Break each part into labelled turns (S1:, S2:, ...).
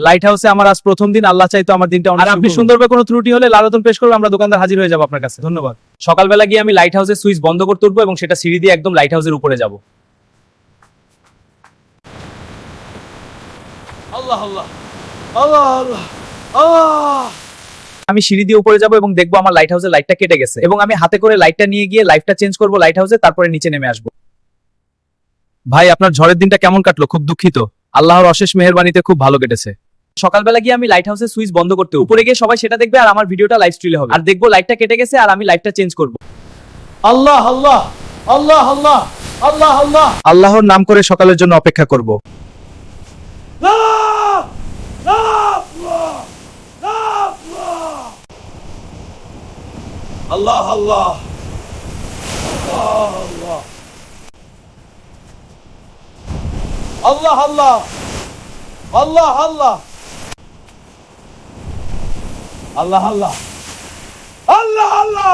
S1: Light হাউসে আমার আজ প্রথম দিন, আল্লাহ চাইতো আমার দিনটা অনেক। আর আপনি সুন্দরভাবে কোনো ত্রুটি হলে লালতন পেশ করবে, আমরা দোকানদার হাজির হয়ে যাবো আপনার কাছে। ধন্যবাদ। সকালবেলা গিয়ে আমি লাইট হাউসের সুইচ বন্ধ করতে উঠবো এবং সেটা সিঁড়ি দিয়ে একদম লাইট হাউসের উপরে যাব।
S2: আল্লাহ আল্লাহ আল্লাহ আল্লাহ আল্লাহ।
S1: আমি সিঁড়ি দিয়ে উপরে যাব এবং দেখবো আমার লাইট হাউসের লাইটটা কেটে গেছে এবং আমি হাতে করে লাইটটা নিয়ে গিয়ে লাইটটা চেঞ্জ করবো লাইট হাউসে, তারপরে নিচে নেমে আসবো। ভাই, আপনার ঝড়ের দিনটা কেমন কাটলো? খুব দুঃখিত। আল্লাহর অশেষ মেহেরবানিতে খুব ভালো কেটেছে। সকালবেলা গিয়ে আমি লাইট হাউসের সুইচ বন্ধ করতে উপরে গিয়ে সবাই সেটা দেখবে আর আমার ভিডিওটা লাইভ স্ট্রিমে হবে। আর দেখবো লাইটটা কেটে গেছে আর আমি লাইটটা চেঞ্জ করব।
S2: আল্লাহ আল্লাহ আল্লাহ আল্লাহ আল্লাহ আল্লাহ।
S1: আল্লাহর নাম করে সকালের জন্য অপেক্ষা করব।
S2: আল্লাহ আল্লাহ আল্লাহ আল্লাহ আল্লাহ আল্লাহ আল্লাহ আল্লাহ আল্লাহ আল্লাহ।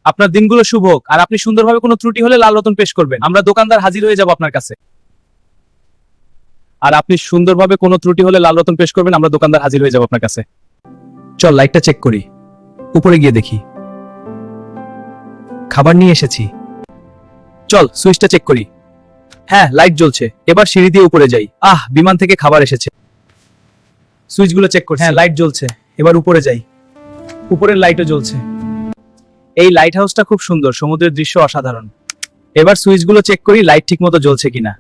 S1: আপনার দিনগুলো শুভ হোক আর আপনি সুন্দরভাবে কোনো ত্রুটি হলে লাল রতন পেশ করবেন, আমরা দোকানদার হাজির হয়ে যাব আপনার কাছে। আর আপনি সুন্দরভাবে কোনো ত্রুটি হলে লাল রতন পেশ করবেন, আমরা দোকানদার হাজির হয়ে যাব আপনার কাছে। চল লাইটটা চেক করি, উপরে গিয়ে দেখি। খাবার নিয়ে এসেছি। চল সুইচটা চেক করি। হ্যাঁ, লাইট জ্বলছে। এবার সিঁড়ি দিয়ে উপরে যাই। বিমান থেকে খাবার এসেছে। সুইচগুলো চেক করছি। হ্যাঁ, লাইট জ্বলছে। এবার উপরে যাই। উপরের লাইটও জ্বলছে। এই লাইট হাউসটা খুব সুন্দর, সমুদ্রের দৃশ্য অসাধারণ। এবার সুইচগুলো চেক করি লাইট ঠিক মতো জ্বলছে কিনা।